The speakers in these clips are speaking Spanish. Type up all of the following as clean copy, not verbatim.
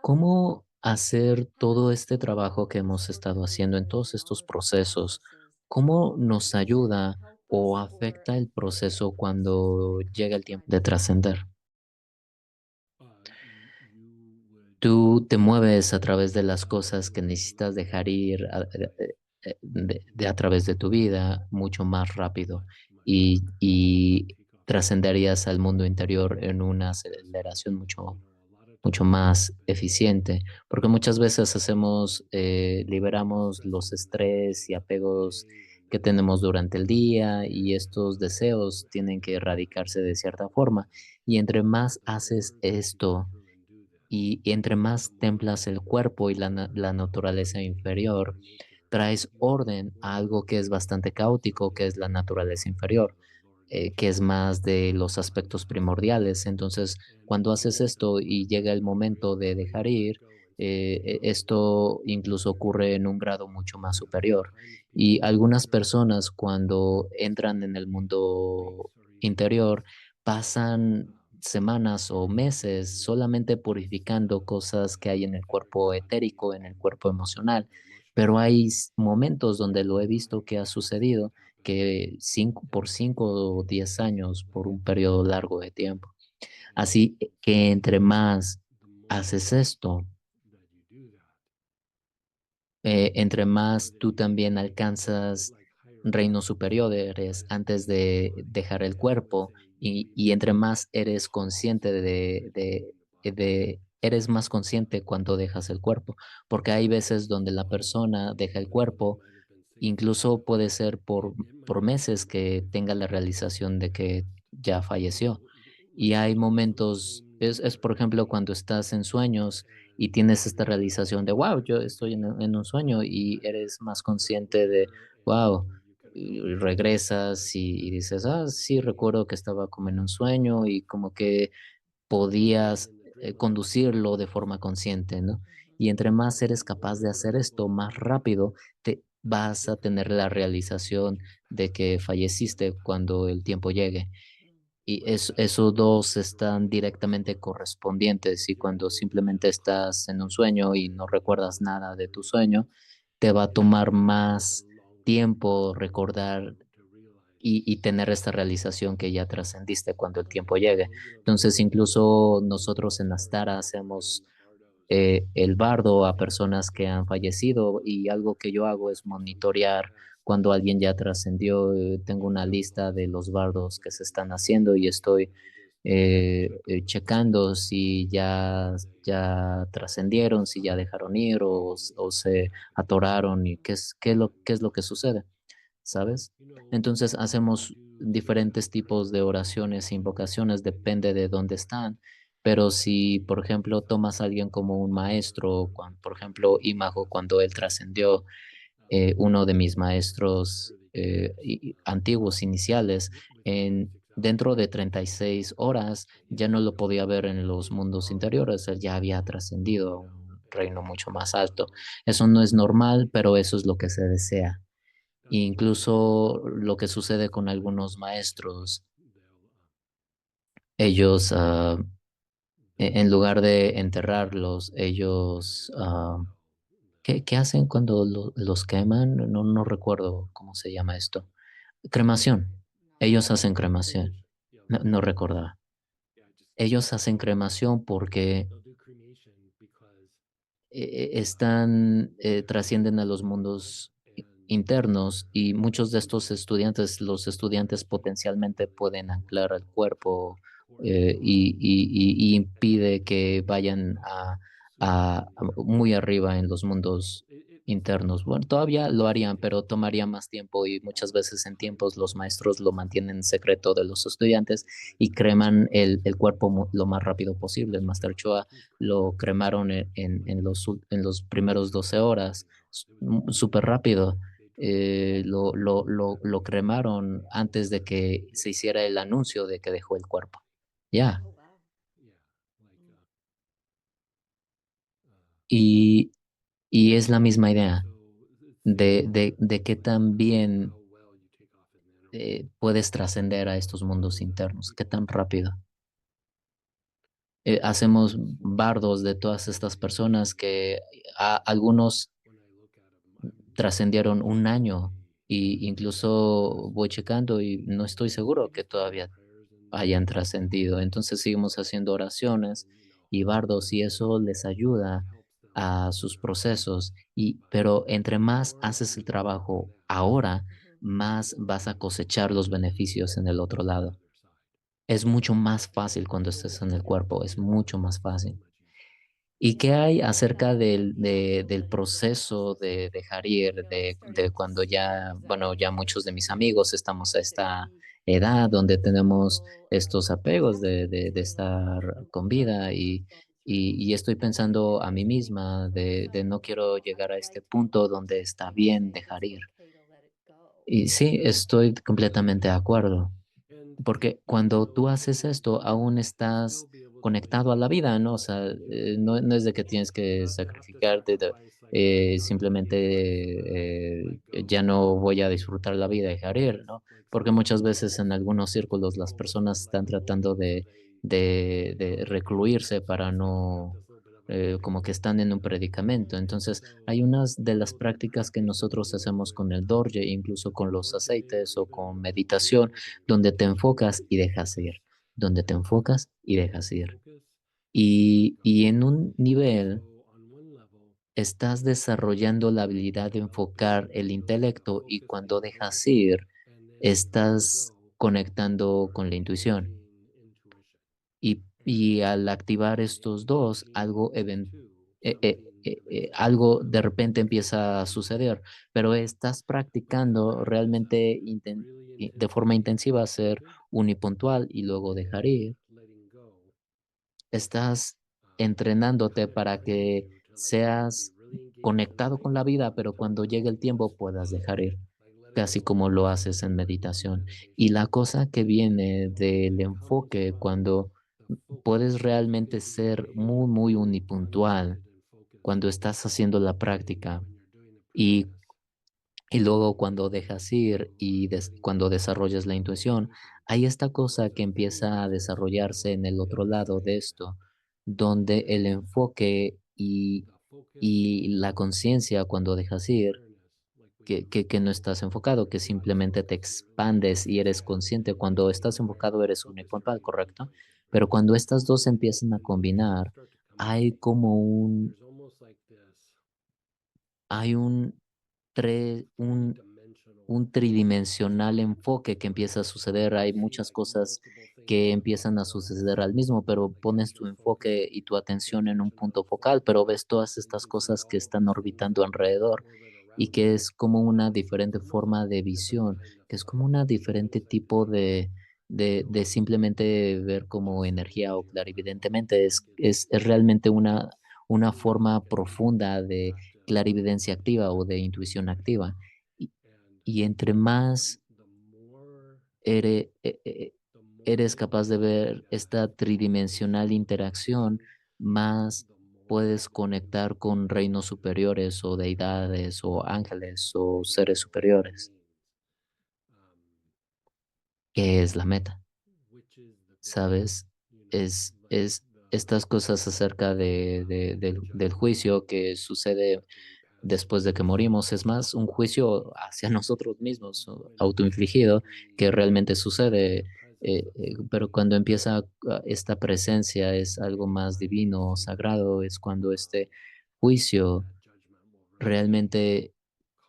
¿Cómo hacer todo este trabajo que hemos estado haciendo en todos estos procesos? ¿Cómo nos ayuda o afecta el proceso cuando llega el tiempo de trascender? Tú te mueves a través de las cosas que necesitas dejar ir de a través de tu vida mucho más rápido y trascenderías al mundo interior en una aceleración mucho más eficiente, porque muchas veces liberamos los estrés y apegos que tenemos durante el día y estos deseos tienen que erradicarse de cierta forma. Y entre más haces esto y entre más templas el cuerpo y la naturaleza inferior, traes orden a algo que es bastante caótico, que es la naturaleza inferior, que es más de los aspectos primordiales. Entonces, cuando haces esto y llega el momento de dejar ir, esto incluso ocurre en un grado mucho más superior. Y algunas personas cuando entran en el mundo interior pasan semanas o meses solamente purificando cosas que hay en el cuerpo etérico, en el cuerpo emocional, pero hay momentos donde lo he visto que ha sucedido que 5 o 10 años, por un periodo largo de tiempo. Así que entre más haces esto, entre más tú también alcanzas reinos superiores antes de dejar el cuerpo y entre más eres consciente eres más consciente cuando dejas el cuerpo, porque hay veces donde la persona deja el cuerpo. Incluso puede ser por meses que tenga la realización de que ya falleció. Y hay momentos, por ejemplo, cuando estás en sueños y tienes esta realización de, wow, yo estoy en un sueño y eres más consciente de, wow, y regresas y dices, ah, sí, recuerdo que estaba como en un sueño y como que podías conducirlo de forma consciente, ¿no? Y entre más eres capaz de hacer esto más rápido, te vas a tener la realización de que falleciste cuando el tiempo llegue. Y esos dos están directamente correspondientes y cuando simplemente estás en un sueño y no recuerdas nada de tu sueño, te va a tomar más tiempo recordar y tener esta realización que ya trascendiste cuando el tiempo llegue. Entonces, incluso nosotros en Astara hacemos el bardo a personas que han fallecido y algo que yo hago es monitorear cuando alguien ya trascendió. Tengo una lista de los bardos que se están haciendo y estoy checando si ya trascendieron, si ya dejaron ir o se atoraron y qué es lo que sucede. ¿Sabes? Entonces hacemos diferentes tipos de oraciones e invocaciones, depende de dónde están, pero si, por ejemplo, tomas a alguien como un maestro, por ejemplo, Imago, cuando él trascendió, uno de mis maestros antiguos, iniciales, dentro de 36 horas ya no lo podía ver en los mundos interiores, él ya había trascendido a un reino mucho más alto. Eso no es normal, pero eso es lo que se desea. Incluso lo que sucede con algunos maestros, ellos, en lugar de enterrarlos, ellos, ¿qué hacen cuando los queman? No recuerdo cómo se llama esto. Cremación. Ellos hacen cremación. No recordaba. Ellos hacen cremación porque trascienden a los mundos internos y muchos de estos estudiantes, los estudiantes potencialmente pueden anclar al cuerpo y impide que vayan muy arriba en los mundos internos. Bueno, todavía lo harían, pero tomaría más tiempo y muchas veces en tiempos los maestros lo mantienen en secreto de los estudiantes y creman el cuerpo lo más rápido posible. El Master Choa lo cremaron en los primeros 12 horas, súper rápido. Lo cremaron antes de que se hiciera el anuncio de que dejó el cuerpo. Ya. Y, y es la misma idea de que también puedes trascender a estos mundos internos. ¿Qué tan rápido? hacemos bardos de todas estas personas que algunos trascendieron un año y incluso voy checando y no estoy seguro que todavía hayan trascendido. Entonces seguimos haciendo oraciones y bardos y eso les ayuda a sus procesos. Pero entre más haces el trabajo ahora, más vas a cosechar los beneficios en el otro lado. Es mucho más fácil cuando estés en el cuerpo, es mucho más fácil. ¿Y qué hay acerca del proceso de dejar ir, de cuando ya, bueno, ya muchos de mis amigos estamos a esta edad donde tenemos estos apegos de estar con vida y estoy pensando a mí misma de no quiero llegar a este punto donde está bien dejar ir? Y sí, estoy completamente de acuerdo. Porque cuando tú haces esto, aún estás conectado a la vida, ¿no? O sea, no es de que tienes que sacrificarte, simplemente ya no voy a disfrutar la vida y dejar ir, ¿no? Porque muchas veces en algunos círculos las personas están tratando de recluirse para no, como que están en un predicamento. Entonces, hay unas de las prácticas que nosotros hacemos con el Dorje, incluso con los aceites o con meditación donde te enfocas y dejas ir, donde te enfocas y dejas ir. Y en un nivel estás desarrollando la habilidad de enfocar el intelecto y cuando dejas ir, estás conectando con la intuición. Y al activar estos dos, algo de repente empieza a suceder, pero estás practicando realmente de forma intensiva ser unipuntual y luego dejar ir. Estás entrenándote para que seas conectado con la vida, pero cuando llegue el tiempo puedas dejar ir, casi como lo haces en meditación. Y la cosa que viene del enfoque cuando puedes realmente ser muy, muy unipuntual cuando estás haciendo la práctica y, y luego cuando dejas ir y cuando desarrollas la intuición, hay esta cosa que empieza a desarrollarse en el otro lado de esto, donde el enfoque y la conciencia cuando dejas ir, que no estás enfocado, que simplemente te expandes y eres consciente. Cuando estás enfocado eres unipuntual, ¿correcto? Pero cuando estas dos empiezan a combinar, hay como hay un tridimensional enfoque que empieza a suceder. Hay muchas cosas que empiezan a suceder al mismo, pero pones tu enfoque y tu atención en un punto focal, pero ves todas estas cosas que están orbitando alrededor y que es como una diferente forma de visión, que es como una diferente tipo de simplemente ver como energía o clarividentemente. Es realmente una forma profunda de clarividencia activa o de intuición activa. Y, y entre más eres capaz de ver esta tridimensional interacción, más puedes conectar con reinos superiores o deidades o ángeles o seres superiores, que es la meta, ¿sabes? Es estas cosas acerca del juicio que sucede después de que morimos, es más un juicio hacia nosotros mismos, autoinfligido, que realmente sucede, pero cuando empieza esta presencia es algo más divino, sagrado, es cuando este juicio realmente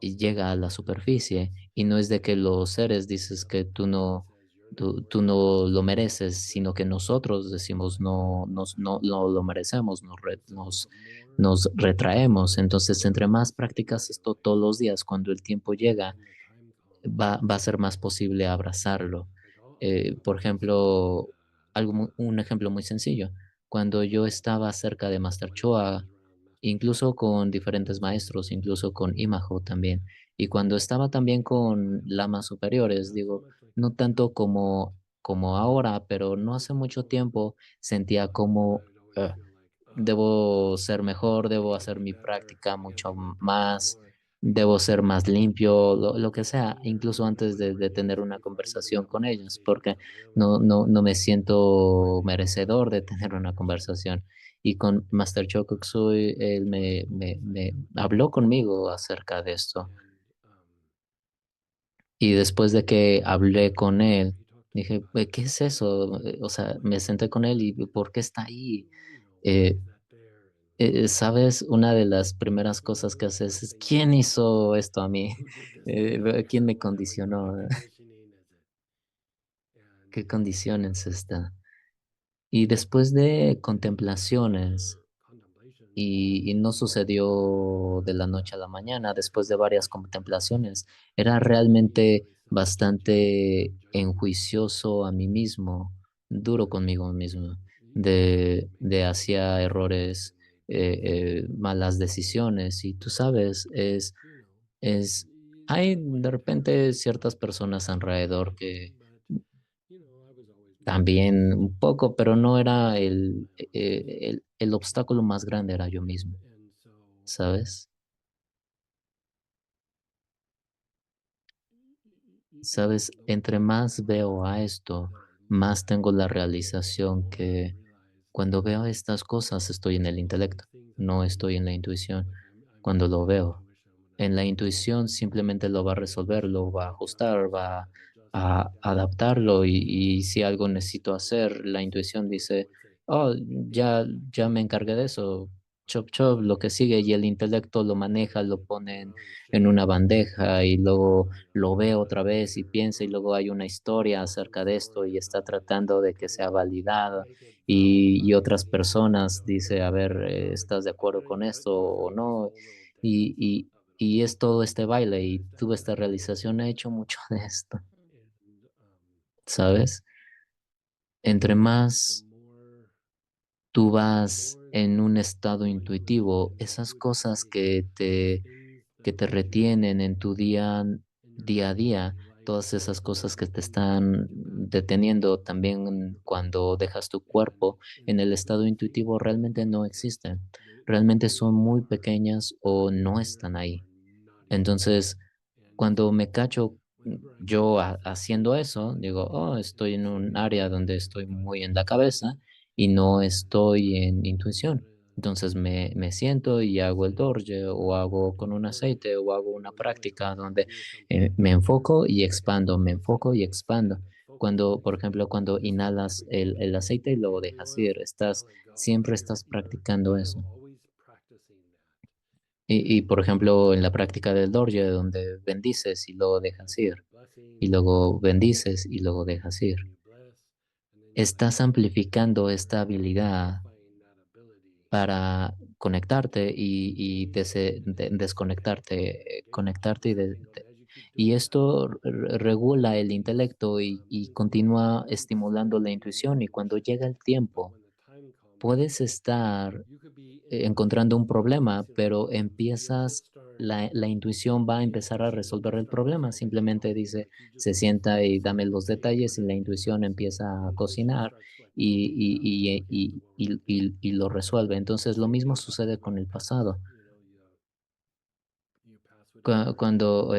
llega a la superficie y no es de que los seres dices que tú no lo mereces, sino que nosotros decimos no lo merecemos, nos retraemos. Entonces, entre más practicas esto todos los días, cuando el tiempo llega, va a ser más posible abrazarlo. Por ejemplo, un ejemplo muy sencillo. Cuando yo estaba cerca de Master Choa, incluso con diferentes maestros, incluso con Imajo también, y cuando estaba también con lamas superiores, digo, no tanto como ahora, pero no hace mucho tiempo sentía como debo ser mejor, debo hacer mi práctica mucho más, debo ser más limpio, lo que sea, incluso antes de tener una conversación con ellos, porque no me siento merecedor de tener una conversación. Y con Master Chokuksui, él me habló conmigo acerca de esto. Y después de que hablé con él, dije, ¿qué es eso? O sea, me senté con él y ¿por qué está ahí? Eh, ¿Sabes? Una de las primeras cosas que haces es, ¿quién hizo esto a mí? ¿Quién me condicionó? ¿Qué condiciones está? Y después de contemplaciones, y no sucedió de la noche a la mañana, después de varias contemplaciones, era realmente bastante enjuicioso a mí mismo, duro conmigo mismo, de hacía errores, malas decisiones, y tú sabes, es, hay de repente ciertas personas alrededor que también un poco, pero no era el obstáculo más grande, era yo mismo, ¿sabes? Sabes, entre más veo a esto, más tengo la realización que cuando veo estas cosas estoy en el intelecto, no estoy en la intuición. Cuando lo veo, en la intuición simplemente lo va a resolver, lo va a ajustar, va a adaptarlo y si algo necesito hacer, la intuición dice, oh, ya me encargué de eso, chop chop, lo que sigue y el intelecto lo maneja, lo pone en una bandeja y luego lo ve otra vez y piensa y luego hay una historia acerca de esto y está tratando de que sea validada y otras personas dice, a ver, ¿estás de acuerdo con esto o no? Y, y, y es todo este baile y tuve esta realización, he hecho mucho de esto, ¿sabes? Entre más tú vas en un estado intuitivo, esas cosas que te retienen en tu día a día, todas esas cosas que te están deteniendo también cuando dejas tu cuerpo en el estado intuitivo realmente no existen. Realmente son muy pequeñas o no están ahí. Entonces, cuando me cacho yo haciendo eso, digo, oh, estoy en un área donde estoy muy en la cabeza y no estoy en intuición. Entonces me siento y hago el dorje o hago con un aceite o hago una práctica donde me enfoco y expando, me enfoco y expando. Cuando, por ejemplo, cuando inhalas el aceite y lo dejas ir, siempre estás practicando eso. Por ejemplo, en la práctica del Dorje, donde bendices y luego dejas ir, y luego bendices y luego dejas ir, estás amplificando esta habilidad para conectarte y desconectarte, conectarte y esto regula el intelecto y continúa estimulando la intuición y cuando llega el tiempo, puedes estar encontrando un problema, pero la intuición va a empezar a resolver el problema. Simplemente dice, se sienta y dame los detalles y la intuición empieza a cocinar y lo resuelve. Entonces, lo mismo sucede con el pasado. Cuando,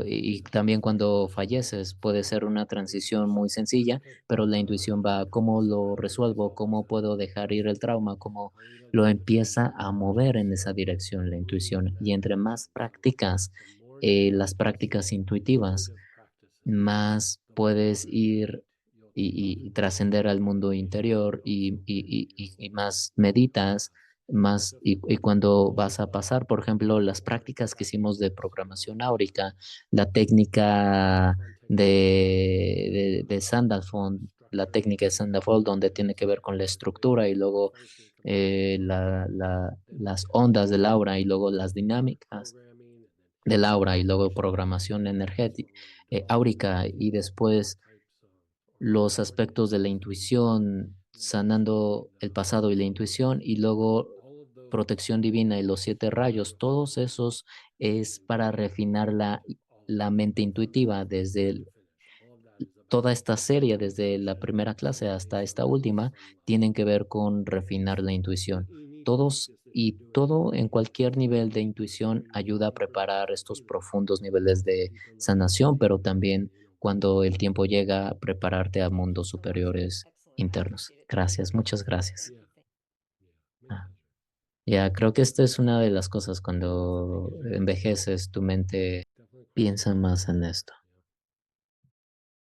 y también cuando falleces, puede ser una transición muy sencilla, pero la intuición va, ¿cómo lo resuelvo? ¿Cómo puedo dejar ir el trauma? ¿Cómo lo empieza a mover en esa dirección la intuición? Y entre más practicas las prácticas intuitivas, más puedes ir y trascender al mundo interior y más meditas, más y cuando vas a pasar, por ejemplo, las prácticas que hicimos de programación áurica, la técnica de Sandalphon, la técnica de Sandalphon donde tiene que ver con la estructura y luego las ondas del aura y luego las dinámicas del aura y luego programación energética, áurica y después los aspectos de la intuición, sanando el pasado y la intuición y luego protección divina y los siete rayos, todos esos es para refinar la mente intuitiva toda esta serie, desde la primera clase hasta esta última, tienen que ver con refinar la intuición. Todos y todo en cualquier nivel de intuición ayuda a preparar estos profundos niveles de sanación, pero también cuando el tiempo llega, prepararte a mundos superiores Excellent. I internos. appreciate it. Thank you. Gracias, muchas gracias. Thank you. Ah, ya, creo que esta es una de las cosas cuando envejeces, tu mente piensa más en esto.